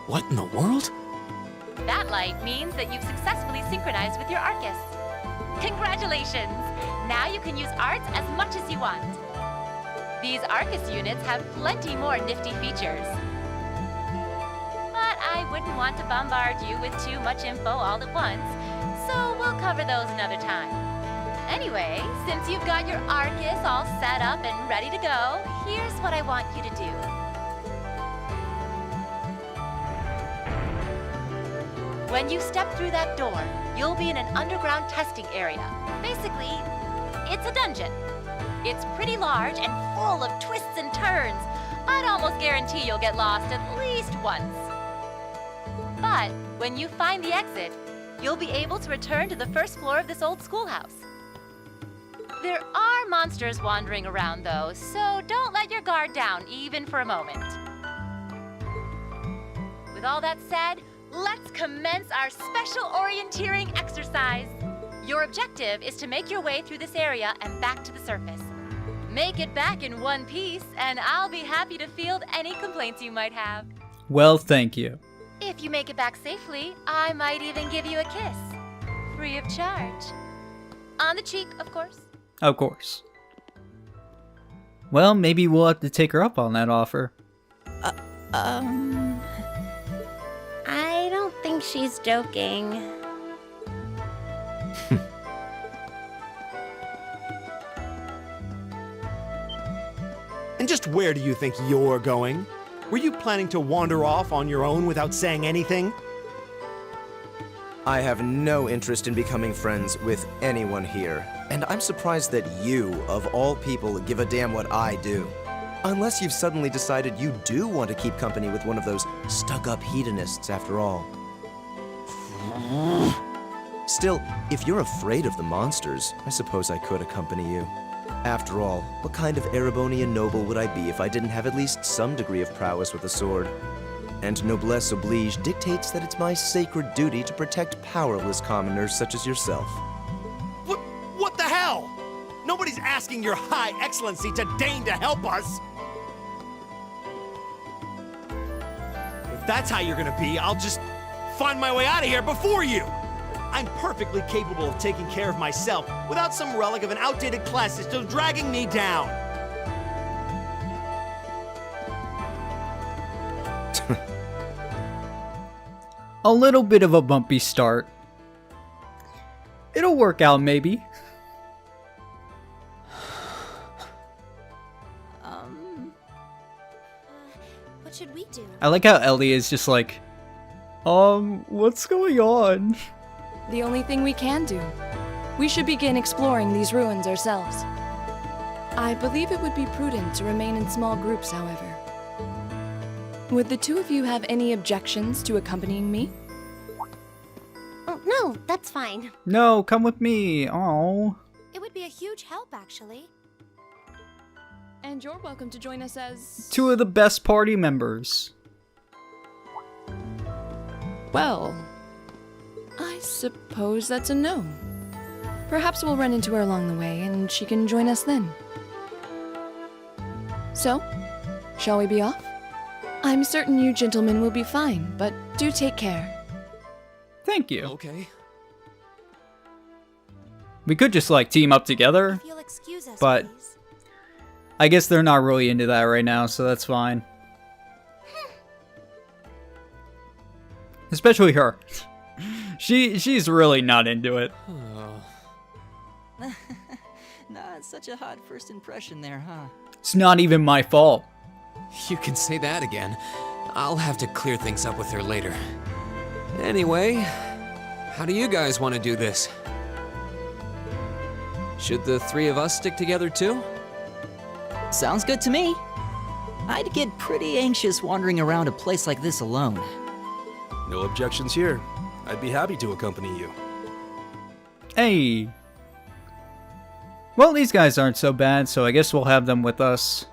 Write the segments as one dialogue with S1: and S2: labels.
S1: What in the world?
S2: That light means that you've successfully synchronized with your Arcus. Congratulations! Now you can use arts as much as you want. These Arcus units have plenty more nifty features. But I wouldn't want to bombard you with too much info all at once, so we'll cover those another time. Anyway, since you've got your Arcus all set up and ready to go, here's what I want you to do. When you step through that door, you'll be in an underground testing area. Basically, it's a dungeon. It's pretty large and full of twists and turns. I'd almost guarantee you'll get lost at least once. But when you find the exit, you'll be able to return to the first floor of this old schoolhouse. There are monsters wandering around though, so don't let your guard down even for a moment. With all that said, let's commence our special orienteering exercise. Your objective is to make your way through this area and back to the surface. Make it back in one piece, and I'll be happy to field any complaints you might have.
S3: Well, thank you.
S2: If you make it back safely, I might even give you a kiss. Free of charge. On the cheek, of course.
S3: Of course. Well, maybe we'll have to take her up on that offer.
S4: I don't think she's joking.
S1: And just where do you think you're going? Were you planning to wander off on your own without saying anything?
S5: I have no interest in becoming friends with anyone here, and I'm surprised that you, of all people, give a damn what I do. Unless you've suddenly decided you do want to keep company with one of those stuck-up hedonists after all. Still, if you're afraid of the monsters, I suppose I could accompany you. After all, what kind of Erebonian noble would I be if I didn't have at least some degree of prowess with a sword? And noblesse oblige dictates that it's my sacred duty to protect powerless commoners such as yourself.
S1: What the hell? Nobody's asking your high excellency to deign to help us. If that's how you're gonna be, I'll just find my way out of here before you. I'm perfectly capable of taking care of myself without some relic of an outdated class system dragging me down.
S3: A little bit of a bumpy start. It'll work out, maybe.
S4: What should we do?
S3: I like how Ellie is just like, what's going on?
S6: The only thing we can do. We should begin exploring these ruins ourselves. I believe it would be prudent to remain in small groups, however. Would the two of you have any objections to accompanying me?
S4: Oh, no, that's fine.
S3: No, come with me. Oh.
S4: It would be a huge help, actually.
S6: And you're welcome to join us as...
S3: Two of the best party members.
S6: Well, I suppose that's a no. Perhaps we'll run into her along the way, and she can join us then. So, shall we be off? I'm certain you gentlemen will be fine, but do take care.
S3: Thank you.
S1: Okay.
S3: We could just like team up together,
S4: If you'll excuse us,
S3: but
S4: please.
S3: I guess they're not really into that right now, so that's fine. Especially her. She's really not into it.
S7: Nah, it's such a hot first impression there, huh?
S3: It's not even my fault.
S8: You can say that again. I'll have to clear things up with her later. Anyway, how do you guys want to do this? Should the three of us stick together too?
S7: Sounds good to me. I'd get pretty anxious wandering around a place like this alone.
S9: No objections here. I'd be happy to accompany you.
S3: Hey. Well, these guys aren't so bad, so I guess we'll have them with us.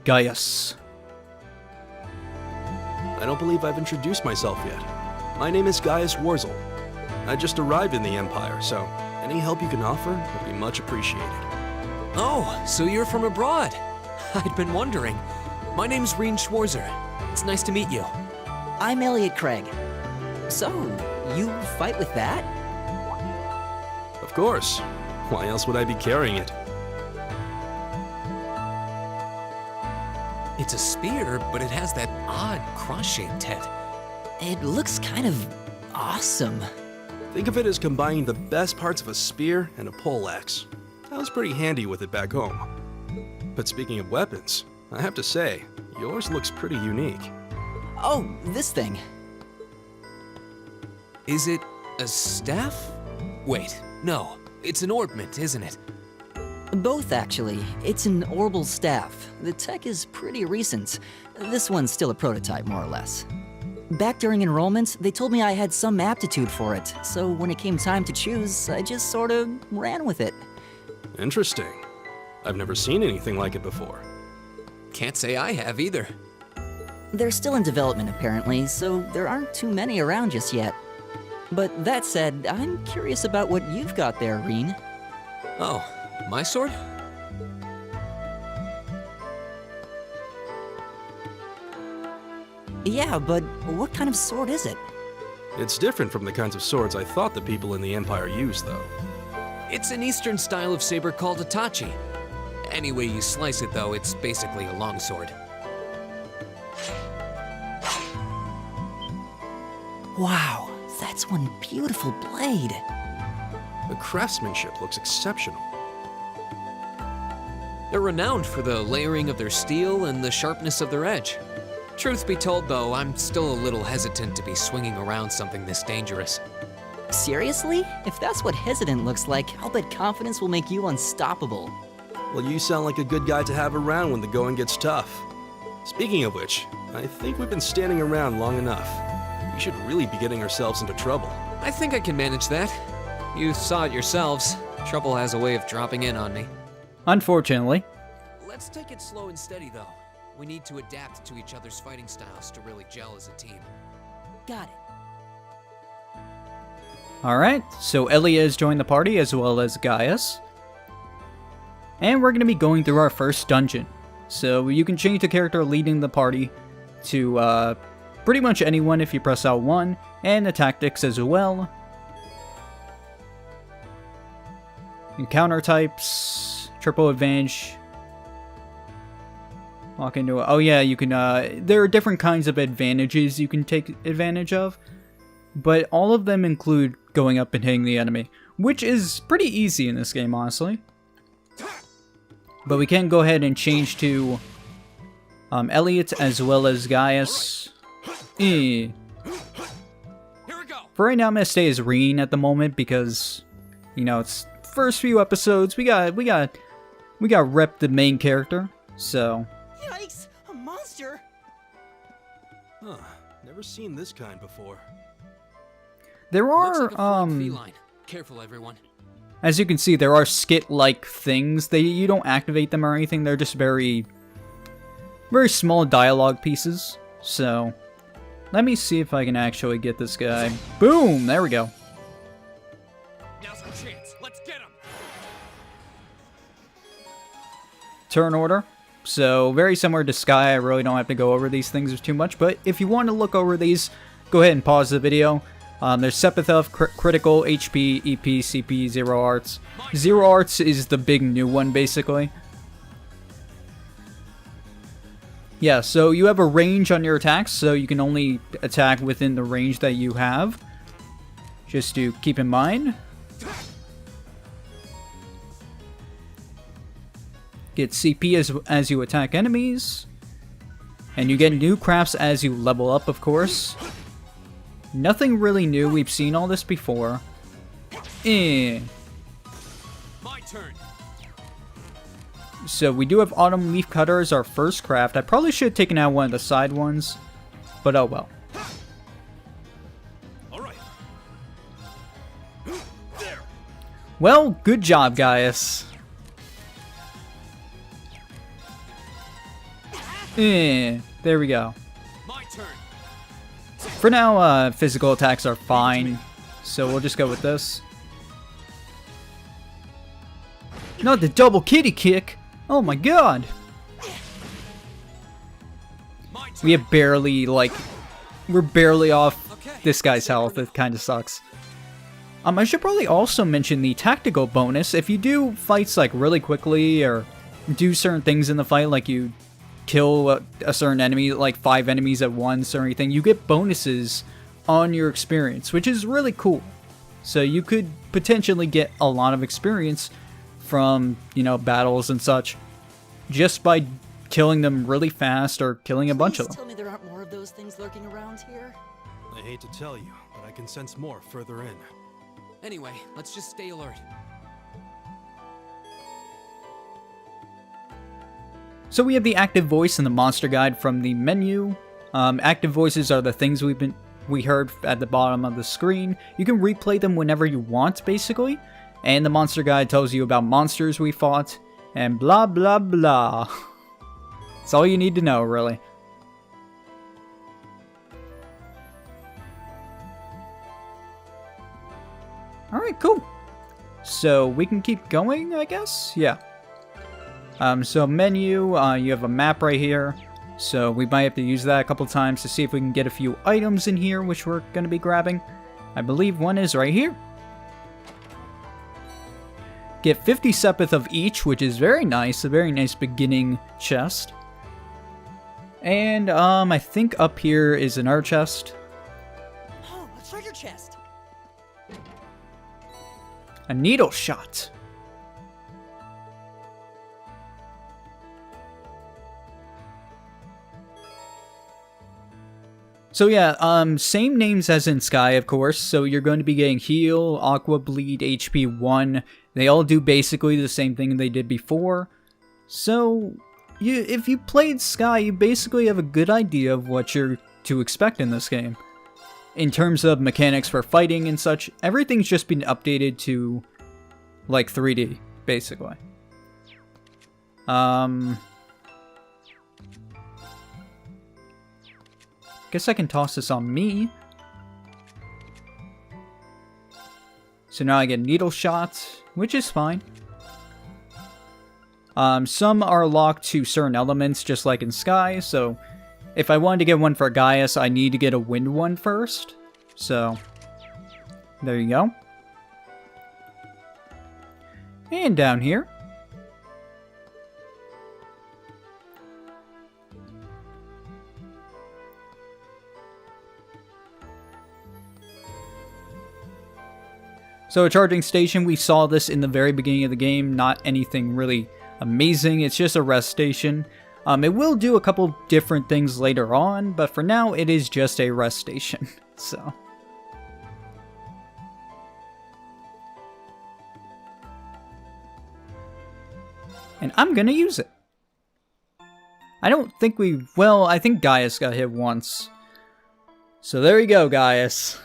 S3: Gaius.
S9: I don't believe I've introduced myself yet. My name is Gaius Warzel. I just arrived in the Empire, so any help you can offer would be much appreciated.
S8: Oh, so you're from abroad. I'd been wondering. My name's Reen Schwarzer. It's nice to meet you.
S7: I'm Elliot Craig. So, you fight with that?
S9: Of course. Why else would I be carrying it?
S8: It's a spear, but it has that odd cross-shaped head.
S7: It looks kind of awesome.
S9: Think of it as combining the best parts of a spear and a poleaxe. I was pretty handy with it back home. But speaking of weapons, I have to say, yours looks pretty unique.
S7: Oh, this thing.
S8: Is it a staff? Wait, no. It's an orbment, isn't it?
S7: Both, actually. It's an orbal staff. The tech is pretty recent. This one's still a prototype, more or less. Back during enrollment, they told me I had some aptitude for it, so when it came time to choose, I just sort of ran with it.
S9: Interesting. I've never seen anything like it before.
S8: Can't say I have either.
S7: They're still in development, apparently, so there aren't too many around just yet. But that said, I'm curious about what you've got there, Reen.
S8: Oh, my sword?
S7: Yeah, but what kind of sword is it?
S9: It's different from the kinds of swords I thought the people in the Empire used, though.
S8: It's an eastern style of saber called Itachi. Any way you slice it, though, it's basically a longsword.
S7: Wow, that's one beautiful blade.
S9: The craftsmanship looks exceptional.
S8: They're renowned for the layering of their steel and the sharpness of their edge. Truth be told, though, I'm still a little hesitant to be swinging around something this dangerous.
S7: Seriously? If that's what hesitant looks like, I'll bet confidence will make you unstoppable.
S9: Well, you sound like a good guy to have around when the going gets tough. Speaking of which, I think we've been standing around long enough. We should really be getting ourselves into trouble.
S8: I think I can manage that. You saw it yourselves. Trouble has a way of dropping in on me.
S3: Unfortunately.
S8: Let's take it slow and steady, though. We need to adapt to each other's fighting styles to really gel as a team.
S7: Got it.
S3: Alright, so Elia has joined the party as well as Gaius. And we're going to be going through our first dungeon. So you can change the character leading the party to pretty much anyone if you press L1, and the tactics as well. Encounter types, triple advantage. Walk into it. Oh yeah, you can, there are different kinds of advantages you can take advantage of. But all of them include going up and hitting the enemy, which is pretty easy in this game, honestly. But we can go ahead and change to Elliot as well as Gaius.
S8: Here we go.
S3: For right now, I'm gonna stay as Reen at the moment because, you know, it's first few episodes. We got rep the main character, so.
S7: Yikes! A monster!
S9: Huh, never seen this kind before.
S3: There
S8: Looks
S3: are
S8: like a flying feline. Careful, everyone.
S3: as you can see, there are skit-like things. You don't activate them or anything. They're just very small dialogue pieces. So, let me see if I can actually get this guy. Boom! There we go.
S1: Now's our chance. Let's get him.
S3: Turn order. So, very similar to Sky. I really don't have to go over these things too much. But if you want to look over these, go ahead and pause the video. There's Sepitheth, Critical, HP, EP, CP, Zero Arts. Zero Arts is the big new one, basically. Yeah, so you have a range on your attacks, so you can only attack within the range that you have. Just to keep in mind. Get CP as you attack enemies. And you get new crafts as you level up, of course. Nothing really new. We've seen all this before.
S1: My turn.
S3: So we do have Autumn Leaf Cutter as our first craft. I probably should have taken out one of the side ones. But oh well.
S1: Alright. There.
S3: Well, good job, Gaius. There we go.
S1: My turn.
S3: For now, physical attacks are fine. So we'll just go with this. Not the double kitty kick! Oh my god! We have barely, like... We're barely off this guy's health. It kind of sucks. I should probably also mention the tactical bonus. If you do fights, like, really quickly, or do certain things in the fight, like you kill a certain enemy, like 5 enemies at once or anything, you get bonuses on your experience, which is really cool. So you could potentially get a lot of experience from, you know, battles and such, just by killing them really fast or killing a bunch of them.
S7: Tell me there aren't more of those things lurking around here.
S9: I hate to tell you, but I can sense more further in.
S8: Anyway, let's just stay alert.
S3: So we have the active voice and the monster guide from the menu. Active voices are the things we heard at the bottom of the screen. You can replay them whenever you want, basically. And the monster guide tells you about monsters we fought, and blah blah blah. That's all you need to know, really. Alright, cool. So we can keep going, I guess? Yeah. So menu, you have a map right here. So we might have to use that a couple times to see if we can get a few items in here, which we're going to be grabbing. I believe one is right here. Get 50 sepith of each, which is very nice. A very nice beginning chest. And I think up here is an art chest.
S7: Oh, a treasure chest!
S3: A needle shot. So yeah, same names as in Sky, of course. So you're going to be getting Heal, Aqua Bleed, HP 1. They all do basically the same thing they did before. So if you played Sky, you basically have a good idea of what you're to expect in this game. In terms of mechanics for fighting and such, everything's just been updated to like 3D, basically. Guess I can toss this on me. So now I get needle shots, which is fine. Some are locked to certain elements, just like in Sky, so if I wanted to get one for Gaius, I need to get a wind one first. So, there you go. And down here. So a charging station, we saw this in the very beginning of the game, not anything really amazing, it's just a rest station. It will do a couple different things later on, but for now it is just a rest station, so. And I'm gonna use it. I don't think I think Gaius got hit once. So there you go, Gaius.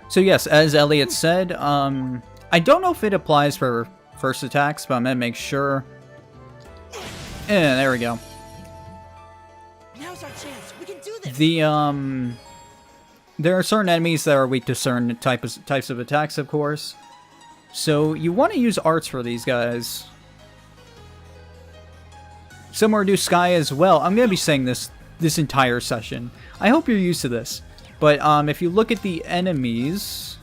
S3: So yes, as Elliot said, I don't know if it applies for first attacks, but I'm gonna make sure. Yeah, there we go.
S7: Now's our chance. We can do this.
S3: There are certain enemies that are weak to certain types of attacks, of course. So you want to use arts for these guys. Similar to Sky as well. I'm gonna be saying this entire session. I hope you're used to this. But if you look at the enemies,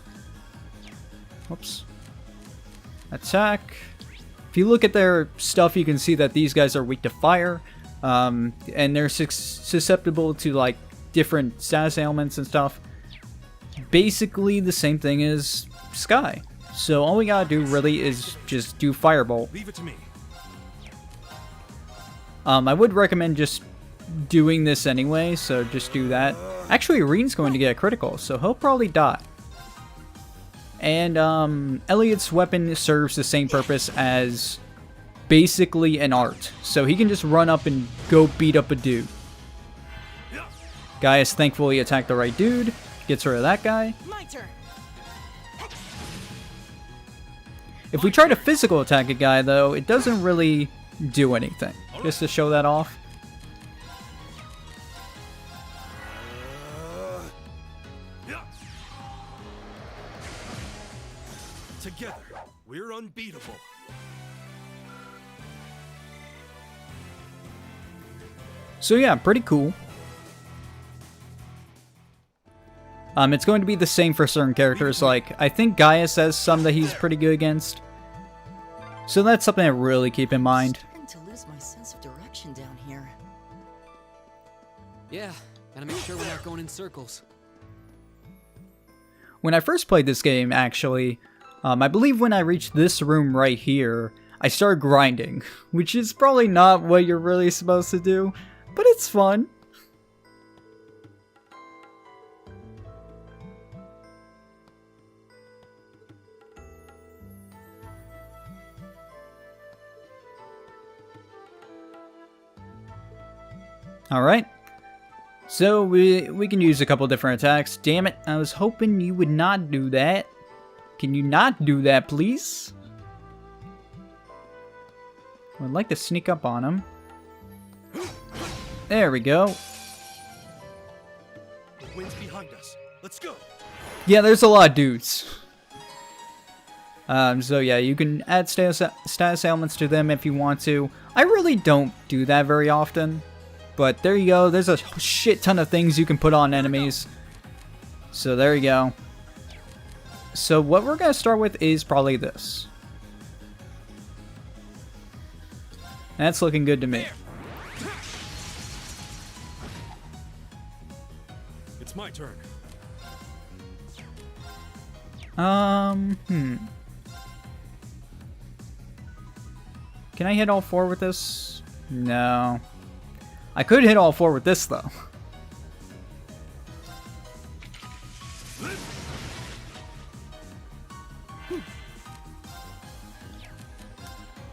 S3: whoops, attack. If you look at their stuff, you can see that these guys are weak to fire, and they're susceptible to like different status ailments and stuff. Basically the same thing as Sky. So all we gotta do really is just do Firebolt.
S9: Leave it to me.
S3: I would recommend just doing this anyway, so just do that. Actually, Reen's going to get a critical, so he'll probably die. And Elliot's weapon serves the same purpose as basically an art. So he can just run up and go beat up a dude. Gaius thankfully attacked the right dude. Gets rid of that guy.
S4: My turn.
S3: If we try to physical attack a guy, though, it doesn't really do anything. Just to show that off.
S1: Together, we're unbeatable.
S3: So yeah, pretty cool. It's going to be the same for certain characters, like, I think Gaius has some that he's pretty good against. So that's something to really keep in mind.
S7: I'm starting to lose my sense of direction down here.
S8: Yeah, gotta make sure we're not going in circles.
S3: When I first played this game, actually, I believe when I reached this room right here, I started grinding, which is probably not what you're really supposed to do, but it's fun. Alright, so we can use a couple different attacks. Damn it, I was hoping you would not do that. Can you not do that, please? I'd like to sneak up on him. There we go.
S1: The wind's behind us. Let's go.
S3: Yeah, there's a lot of dudes. So yeah, you can add status ailments to them if you want to. I really don't do that very often. But there you go, there's a shit ton of things you can put on enemies. So there you go. So what we're going to start with is probably this. That's looking good to me.
S1: It's my turn.
S3: Can I hit all four with this? No. I could hit all four with this, though.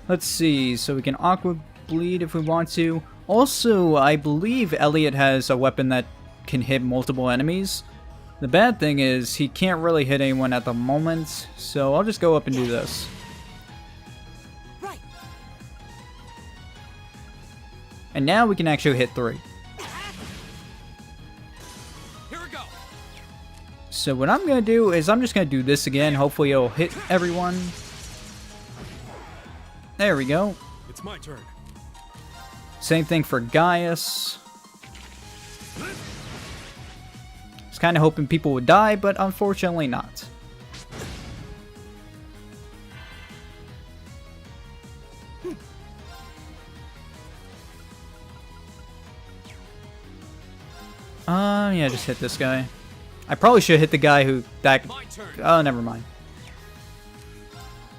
S3: Let's see, so we can Aqua Bleed if we want to. Also, I believe Elliot has a weapon that can hit multiple enemies. The bad thing is, he can't really hit anyone at the moment, so I'll just go up and do this. And now we can actually hit 3.
S1: Here we go.
S3: So what I'm going to do is I'm just going to do this again. Hopefully it'll hit everyone. There we go.
S1: It's my turn.
S3: Same thing for Gaius. I was kind of hoping people would die, but unfortunately not. Yeah, just hit this guy. I probably should hit the guy who that. Oh, never mind.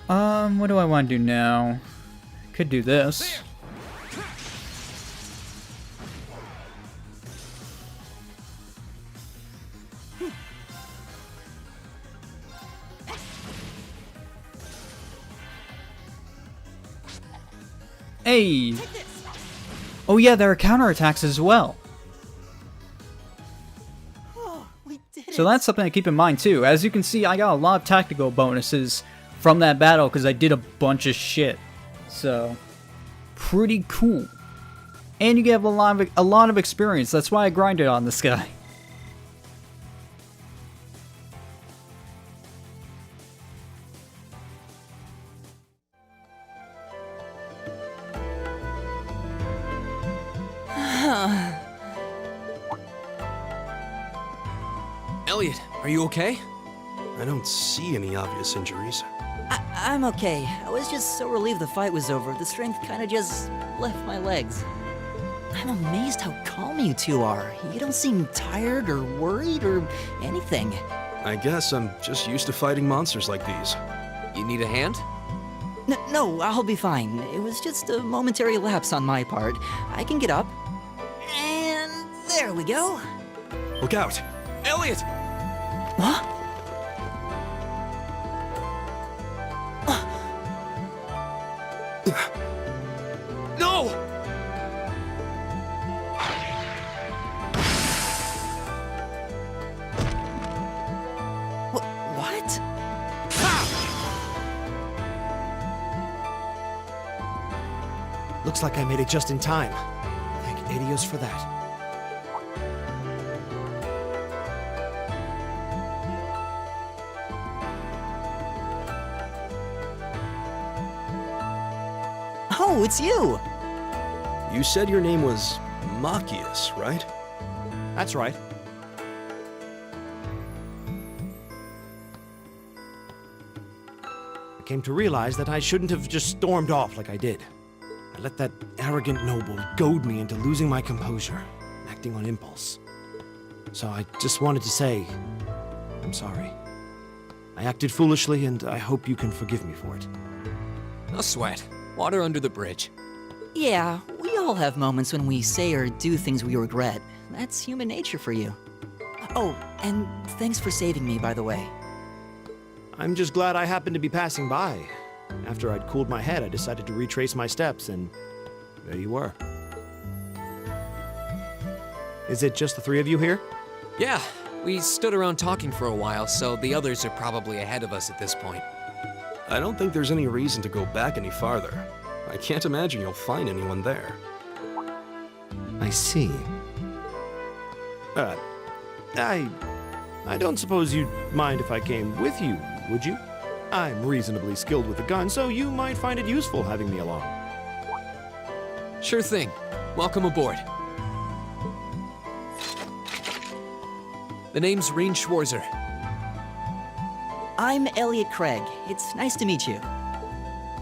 S3: What do I want to do now? Could do this. Hey! Oh yeah, there are counterattacks as well. So that's something to keep in mind too. As you can see, I got a lot of tactical bonuses from that battle because I did a bunch of shit. So, pretty cool. And you get a lot of experience. That's why I grinded on this guy.
S8: Elliot, are you okay?
S9: I don't see any obvious injuries.
S7: I'm okay. I was just so relieved the fight was over. The strength kind of just left my legs. I'm amazed how calm you two are. You don't seem tired or worried or anything.
S9: I guess I'm just used to fighting monsters like these.
S8: You need a hand?
S7: No, I'll be fine. It was just a momentary lapse on my part. I can get up. And there we go.
S9: Look out!
S8: Elliot!
S7: Huh?
S9: No!
S7: What?
S1: Looks like I made it just in time. Thank Adios for that.
S7: Oh, it's you!
S9: You said your name was Machias, right?
S1: That's right. I came to realize that I shouldn't have just stormed off like I did. I let that arrogant noble goad me into losing my composure, acting on impulse. So I just wanted to say, I'm sorry. I acted foolishly, and I hope you can forgive me for it.
S8: No sweat. Water under the bridge.
S7: Yeah, we all have moments when we say or do things we regret. That's human nature for you. Oh, and thanks for saving me, by the way.
S1: I'm just glad I happened to be passing by. After I'd cooled my head, I decided to retrace my steps, and there you were. Is it just the three of you here?
S8: Yeah, we stood around talking for a while, so the others are probably ahead of us at this point.
S9: I don't think there's any reason to go back any farther. I can't imagine you'll find anyone there.
S1: I see. I don't suppose you'd mind if I came with you, would you? I'm reasonably skilled with a gun, so you might find it useful having me along.
S8: Sure thing. Welcome aboard. The name's Reen Schwarzer.
S7: I'm Elliot Craig. It's nice to meet you.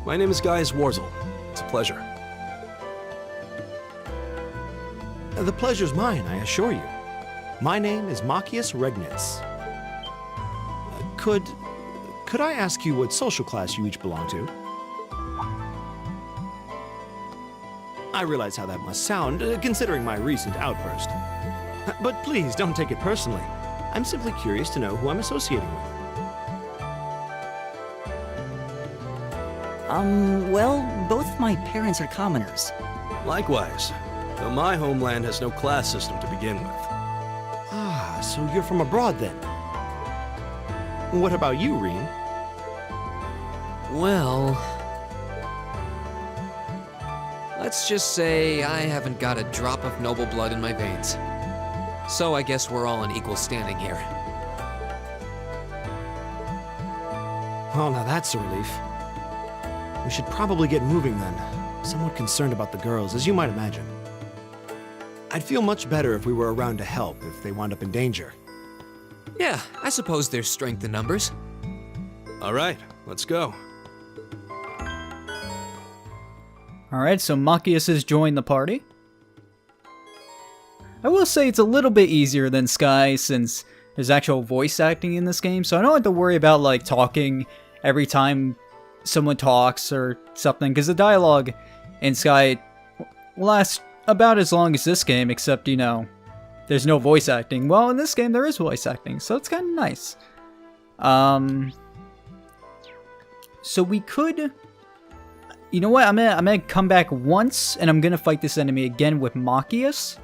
S9: My name is Gaius Warzel. It's a pleasure.
S1: The pleasure's mine, I assure you. My name is Machias Regnitz. Could I ask you what social class you each belong to? I realize how that must sound, considering my recent outburst. But please, don't take it personally. I'm simply curious to know who I'm associating with.
S7: Well, both my parents are commoners.
S9: Likewise, though my homeland has no class system to begin with.
S1: Ah, so you're from abroad then? What about you, Reen?
S8: Well... let's just say I haven't got a drop of noble blood in my veins. So I guess we're all in equal standing here.
S1: Well, now that's a relief. We should probably get moving then. Somewhat concerned about the girls, as you might imagine. I'd feel much better if we were around to help if they wound up in danger.
S8: Yeah, I suppose there's strength in numbers.
S9: All right, let's go.
S3: Alright, so Machias has joined the party. I will say it's a little bit easier than Sky since there's actual voice acting in this game, so I don't have to worry about like talking every time someone talks or something, because the dialogue in Sky lasts about as long as this game, except, you know, there's no voice acting. Well, in this game there is voice acting, so it's kind of nice. So we could... You know what, I'm gonna come back once, and I'm gonna fight this enemy again with Machias.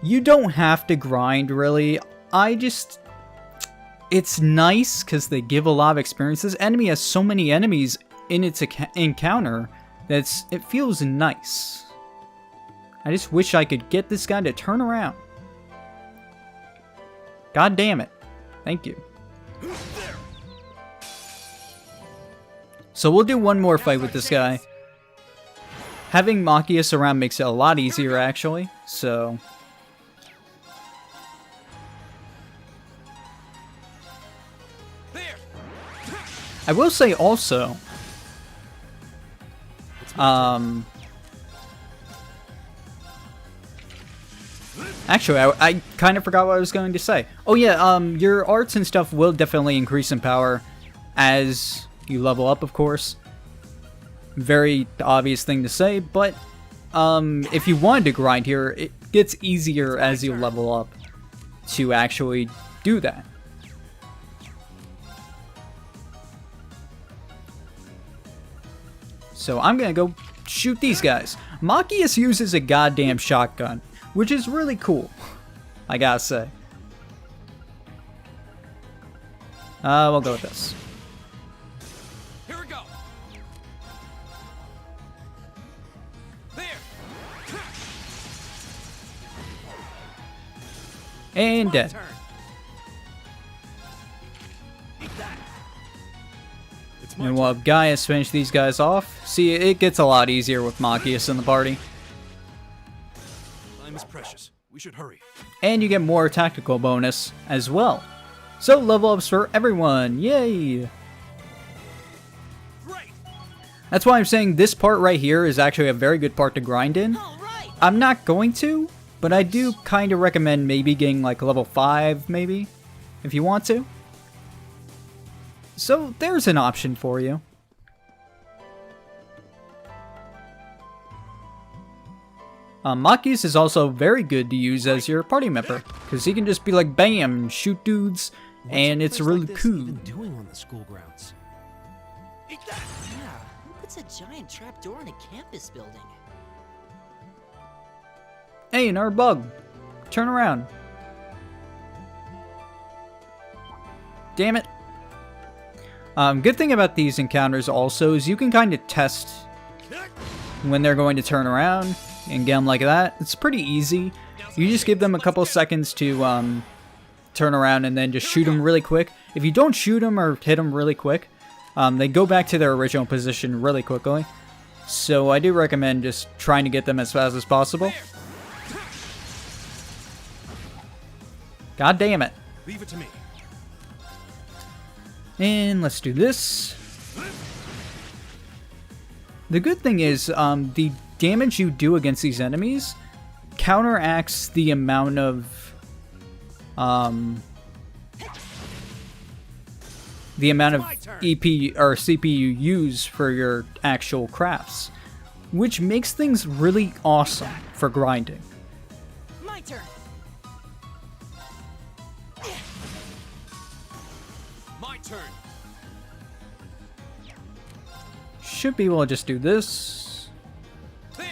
S3: You don't have to grind, really. It's nice, because they give a lot of experience. This enemy has so many enemies in its encounter that it feels nice. I just wish I could get this guy to turn around. God damn it. Thank you. So we'll do one more fight with this guy. Having Machias around makes it a lot easier, actually, so... I will say also... Actually, I kind of forgot what I was going to say. Oh yeah, your arts and stuff will definitely increase in power as you level up, of course. Very obvious thing to say, but if you wanted to grind here, it gets easier as you level up to actually do that. So I'm gonna go shoot these guys. Machias uses a goddamn shotgun, which is really cool, I gotta say. We'll go with this.
S8: Here we go. There.
S3: And dead.
S1: Turn. Eat that. It's my
S3: And while Gaius finished these guys off, see, it gets a lot easier with Machias in the party.
S9: Time is precious. We should hurry.
S3: And you get more tactical bonus as well. So level ups for everyone, yay!
S1: Great.
S3: That's why I'm saying this part right here is actually a very good part to grind in. I'm not going to, but I do kind of recommend maybe getting like level 5 maybe, if you want to. So there's an option for you. Machias is also very good to use as your party member, because he can just be like bam, shoot dudes, and it's really cool.
S10: Doing on the school grounds?
S1: Eat that.
S7: Yeah, who puts a giant trapdoor in a campus building?
S3: Hey, another bug. Turn around. Damn it. Good thing about these encounters also is you can kind of test when they're going to turn around and get them like that. It's pretty easy. You just give them a couple seconds to turn around and then just shoot them really quick. If you don't shoot them or hit them really quick, they go back to their original position really quickly. So I do recommend just trying to get them as fast as possible. God damn it.
S1: Leave it to me.
S3: And let's do this. The good thing is, the damage you do against these enemies counteracts the amount of, EP or CP you use for your actual crafts, which makes things really awesome for grinding.
S7: My turn.
S8: My turn.
S3: Should be able to just do this.
S8: There.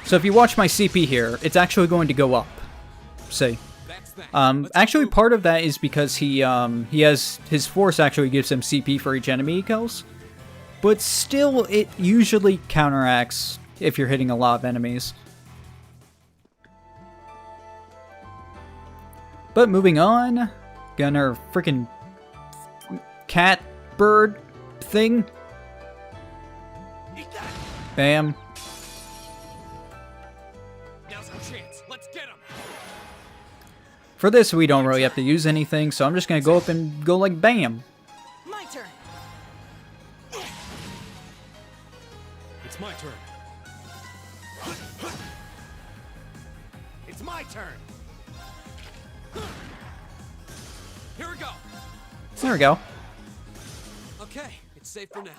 S3: So if you watch my CP here, it's actually going to go up. See.
S8: That's that.
S3: Actually, part of that is because he has his force actually gives him CP for each enemy he kills, but still, it usually counteracts if you're hitting a lot of enemies. But moving on, got our freaking cat bird thing.
S1: Eat that.
S3: Bam.
S8: Now's our chance. Let's get him.
S3: For this, we don't really have to use anything, so I'm just gonna go up and go like bam.
S7: My turn.
S1: It's my turn. It's my turn.
S8: Here we go.
S3: There we go.
S8: Okay, it's safe for now.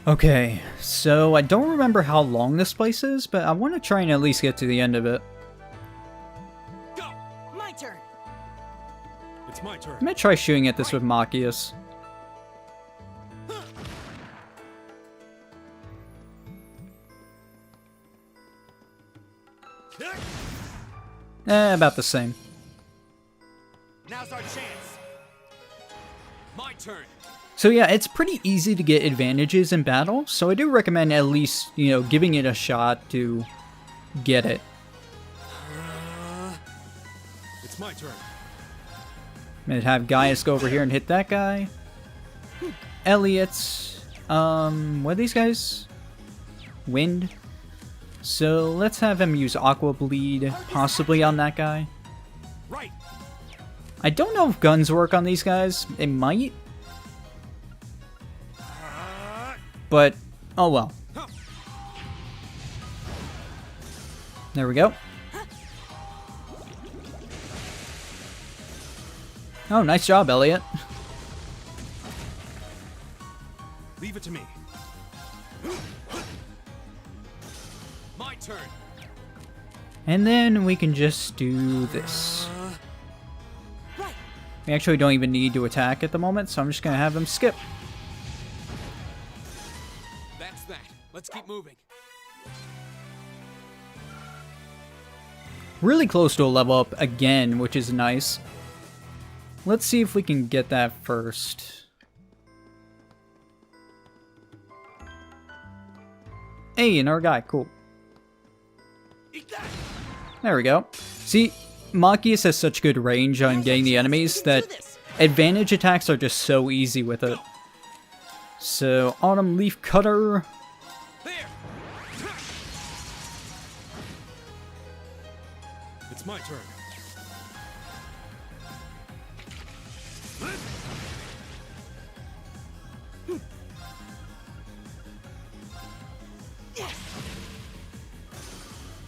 S3: Okay, so I don't remember how long this place is, but I want to try and at least get to the end of it.
S8: Go.
S7: My turn.
S1: It's my turn.
S3: I'm gonna try shooting at this with Machias. About the same.
S1: Now's our chance.
S8: My turn.
S3: So yeah, it's pretty easy to get advantages in battle, so I do recommend at least, you know, giving it a shot to get it.
S1: It's my turn.
S3: I'm gonna have Gaius go over here and hit that guy. Elliot's, what are these guys? Wind. So let's have him use Aqua Bleed, possibly on that guy.
S1: Right.
S3: I don't know if guns work on these guys. It might. But, oh well. There we go. Oh, nice job, Elliot.
S1: Leave it to me.
S8: My turn.
S3: And then we can just do this.
S7: Right.
S3: We actually don't even need to attack at the moment, so I'm just gonna have him skip.
S8: That's that. Let's keep moving.
S3: Really close to a level up again, which is nice. Let's see if we can get that first. Hey, another guy, cool. There we go. See, Machias has such good range on getting the enemies that advantage attacks are just so easy with it. So, Autumn Leaf Cutter.
S9: It's my turn.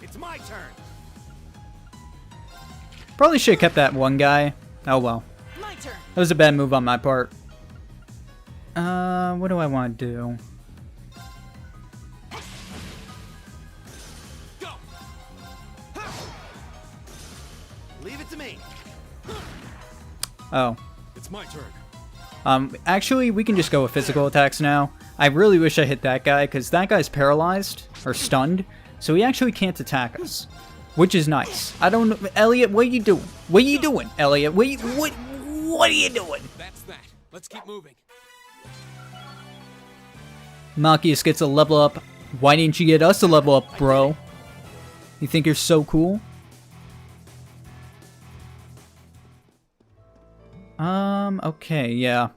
S1: It's my turn.
S3: Probably should have kept that one guy. Oh well.
S1: My turn.
S3: That was a bad move on my part. What do I want to do?
S1: Go. Leave it to me.
S3: Oh.
S9: It's my turn.
S3: Actually, we can just go with physical attacks now. I really wish I hit that guy, because that guy's paralyzed, or stunned, so he actually can't attack us. Which is nice. I don't know, Elliot, what are you doing? What are you doing, Elliot? What are you doing?
S8: That's that. Let's keep moving.
S3: Machias gets a level up. Why didn't you get us a level up, bro? You think you're so cool? Okay, yeah.